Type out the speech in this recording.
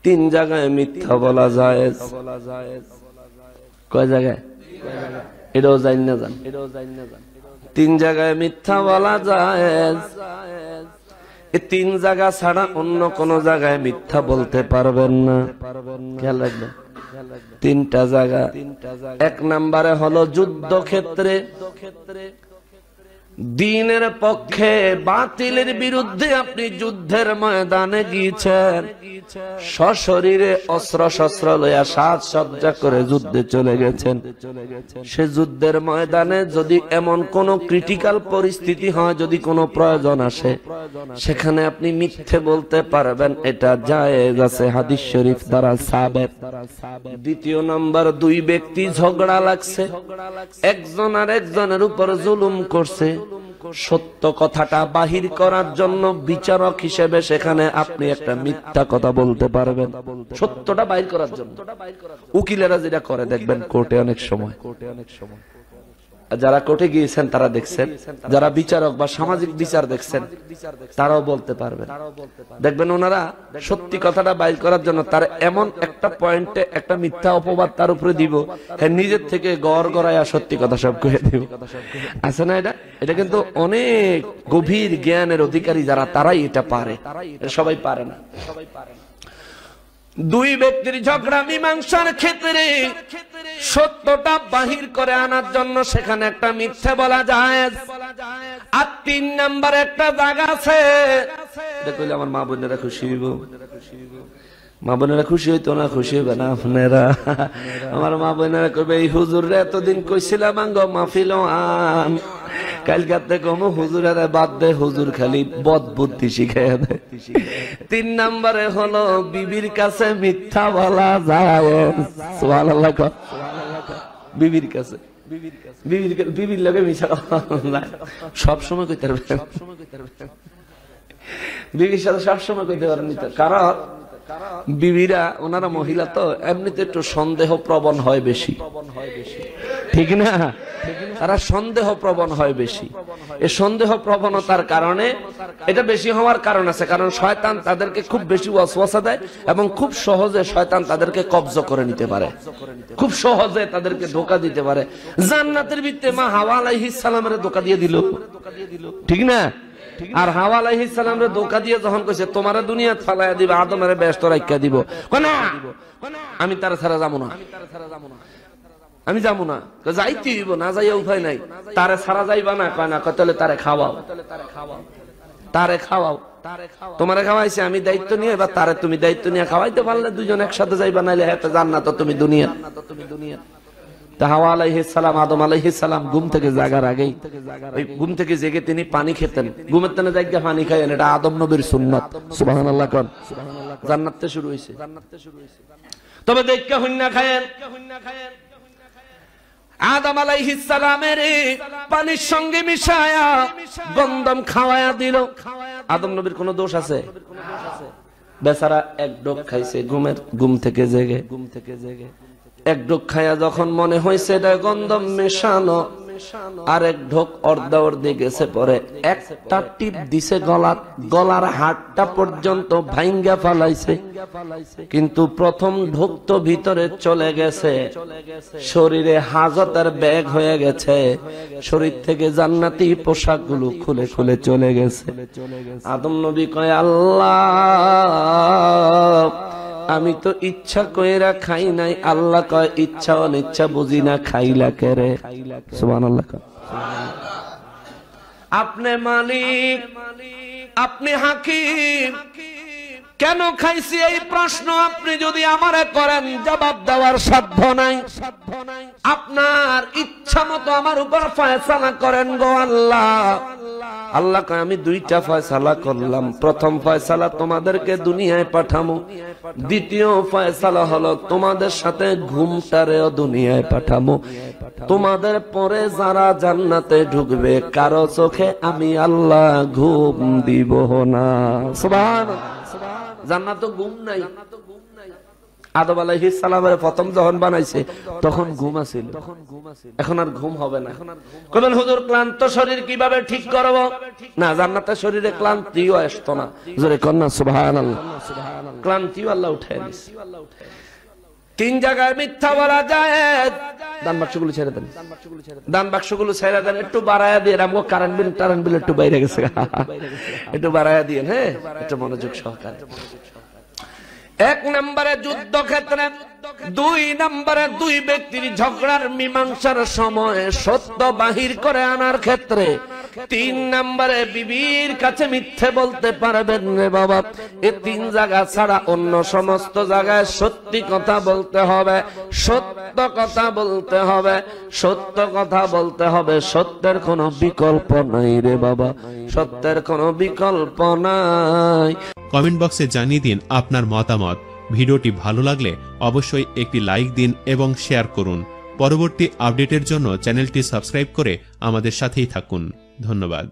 তিন জায়গায় মিথ্যা বলা যায়। কয় জায়গায়? এটাও জানি না জান। তিন জায়গায় মিথ্যা বলা যায়। এই তিন জায়গা ছাড়া অন্য কোন জায়গায় মিথ্যা বলতে পারবেন না। খেয়াল রাখবেন, তিনটা জায়গা। এক নম্বরে হলো যুদ্ধক্ষেত্রে, দ্বীনের পক্ষে বাতিলের বিরুদ্ধে আপনি যুদ্ধের ময়দানে গিয়েছেন, সশরীরে অস্ত্র শস্ত্র লইয়া সাজসজ্জা করে যুদ্ধে চলে গেছেন। সে যুদ্ধের ময়দানে যদি এমন কোন ক্রিটিক্যাল পরিস্থিতি হয়, যদি কোনো প্রয়োজন আসে, সেখানে আপনি মিথ্যে বলতে পারবেন, এটা জায়েজ আছে, হাদিস শরীফ দ্বারা সাবেত। দ্বিতীয় নম্বর, দুই ব্যক্তি ঝগড়া লাগছে, একজন আর একজনের উপর জুলুম করছে, সত্য কথাটা বাহির করার জন্য বিচারক হিসেবে সেখানে আপনি একটা মিথ্যা কথা বলতে পারবেন, সত্যটা বাহির করার জন্য। উকিলেরা যেটা করে দেখবেন কোর্টে অনেক সময়, যারা কোর্টে গিয়েছেন তারা দেখছেন, যারা বিচারক বা সামাজিক বিচার দেখছেন তারাও বলতে পারবেন। দেখবেন ওনারা সত্যি কথাটা বাইর করার জন্য তার এমন একটা পয়েন্টে একটা মিথ্যা অপবাদ তার উপরে দিব, হ্যাঁ নিজের থেকে গড় গড়াইয়া সত্যি কথা সব করে দিব। আছে না এটা? এটা কিন্তু অনেক গভীর জ্ঞানের অধিকারী যারা, তারাই এটা পারে, সবাই পারে না। দুই ব্যক্তির ঝগড়া মীমাংসার ক্ষেত্রে সত্যটা বাহির করে আনার জন্য সেখানে একটা মিথ্যে বলা যায়। আর তিন নাম্বার একটা জায়গা আছে, এটা কইলে আমার মা বোনেরা খুশি হইব। মা বোনেরা খুশি হইতো না? খুশি হইবে না আপনারা? আমার মা বোনেরা কইবে, এই হুজুরে এতদিন কইছিলাম আঙ্গো মাহফিল আন, কালকাতে কমো হুজুরের বাদ দে, হুজুর খালি বদ বুদ্ধি শিখাইয়া দেয়। তিন নম্বরে হলো বিবির কাছে মিথ্যা বলা যায়। সুবহানাল্লাহ। বিবির কাছে, বিবির লগে মিথ্যা সবসময় কইতে পারবেন, বিবির সাথে সবসময় কইতে পারেন। কারণ বিবিরা, ওনারা মহিলা তো এমনিতে একটু সন্দেহ প্রবণ হয় বেশি, ঠিক না? তারা সন্দেহ প্রবণ হয় বেশি। এই সন্দেহ প্রবণতার কারণে, এটা বেশি হওয়ার কারণ আছে, কারণ শয়তান তাদেরকে খুব বেশি ওয়াসওয়াসা দেয় এবং খুব সহজে শয়তান তাদেরকে কব্জ করে নিতে পারে, খুব সহজে তাদেরকে ধোঁকা দিতে পারে। জান্নাতের ভিতরে মা হাওয়া আলাইহিস সালামের ধোঁকা দিয়ে দিল, ঠিক না? আর হাওয়া আলাইহিস সালামের ধোঁকা দিয়ে যখন কইছে তোমারে দুনিয়া ফালাইয়া দিবে, আদমের বেহেশত রাখিয়া দিব, না আমি তার ছাড়া যাবো না, আমি যাবো না। যাইতে দিব, না যাইয়া উপায় নাই। তারে ছাড়া যাইবা না, কয় না, তাহলে তারে খাওয়াও, তারে খাওয়াও, তোমারে খাওয়াইছে আমি দায়িত্ব নিয়ে, এবার তারে তুমি দায়িত্ব নিয়ে খাওয়াইতে পারলে দুজন একসাথে যাইবা, নাইলে হেতে জান্নাত তুমি দুনিয়া। হাওয়া আলাইহিস সালাম, আদম আলাইহিস সালাম ঘুম থেকে জাগার আগেই, ঘুম থেকে জেগে তিনি পানি খেতেন, ঘুমের তেনে জায়গা পানি খাইয়েন, এটা আদম নবীর সুন্নাত। সুবহানাল্লাহ। কোন জান্নাতে শুরু হইছে, তবে দেখা হুন্না খায়েন। আদম আলাইহিস সালামের পানির সঙ্গে মিশায়া গন্ধম খাওয়ায়া দিল। আদম নবীর কোনো দোষ আছে? বেচারা এক ডোক খাইছে, ঘুম থেকে জেগে এক ডোক খায়া যখন মনে হয়েছে এটা গন্ধম মেশানো, আর এক ঢোক অর্ধা অর্ধে গেছে, পরে একটা টিপ দিছে গলার হাড়টা পর্যন্ত ভাঙ্গা ফালাইছে, কিন্তু প্রথম ঢোক তো ভিতরে চলে গেছে, শরীরে হাজতের ব্যাগ হয়ে গেছে, শরীর থেকে জান্নাতি পোশাকগুলো খুলে খুলে চলে গেছে। আদম নবী কয়, আল্লাহ আমি তো ইচ্ছা কইরা খাই নাই। আল্লাহ কয়, ইচ্ছা অনিচ্ছা বুঝি না, খাইলা কেরে। সুবহানাল্লাহ। আপনি মালিক, আপনি হাকিম, কেন খাইছি এই প্রশ্ন আপনি যদি আমারে করেন, জবাব দেওয়ার সাধ্য নাই। আপনার ইচ্ছা মতো আমার উপর ফয়সালা করেন গো আল্লাহ। আল্লাহ কয়, আমি দুইটা ফয়সালা করলাম। প্রথম ফয়সালা তোমাদেরকে দুনিয়ায় পাঠামো, দ্বিতীয় ফয়সালা হলো তোমাদের সাথে ঘুমটারেও দুনিয়ায় পাঠামো। তোমাদের পরে যারা জান্নাতে ঢুকবে, কারো চোখে আমি আল্লাহ ঘুম দিব না। সুবহানাল্লাহ। জান্নাত ঘুম নাই, আদম আলাইহিস সালামের প্রথম যখন বানাইছে তখন ঘুম আছিল, এখন আর ঘুম হবে না। কোন হুজুর ক্লান্ত শরীর কিভাবে ঠিক করব? না, জান্নাতের শরীরে ক্লান্তিও আসতো না। জোরে কন্যা সুবহানাল্লাহ। ক্লান্তিও আল্লাহ উঠায় দিয়েছে। 3 জায়গায় মিথ্যা বলা যায়। দান বাক্সগুলো ছেড়ে দেন, দান বাক্সগুলো ছেড়ে দেন, একটু বাড়ায়া দিয়ে। আমগো কারেন্ট বিল একটু বাইরে গেছে, একটু বাড়ায়া দিয়ে। হ্যাঁ, একটু মনোযোগ সহকারে। 1 নম্বরে যুদ্ধক্ষেত্রে, 2 নম্বরে 2 ব্যক্তির ঝগড়ার মীমাংসার সময় সত্য বাহির করে আনার ক্ষেত্রে, 3 নম্বরে বিবির কাছে মিথ্যে বলতে পারবেন রে বাবা। এই 3 জায়গা ছাড়া অন্য সমস্ত জায়গায় সত্যি কথা বলতে হবে, সত্য কথা বলতে হবে, সত্য কথা বলতে হবে। সত্যের কোনো বিকল্প নাই রে বাবা, সত্যের কোনো বিকল্প নাই। কমেন্ট বক্সে জানিয়ে দিন আপনার মতামত। ভিডিওটি ভালো লাগলে অবশ্যই একটি লাইক দিন এবং শেয়ার করুন। পরবর্তী আপডেটের জন্য চ্যানেলটি সাবস্ক্রাইব করে আমাদের সাথেই থাকুন। ধন্যবাদ।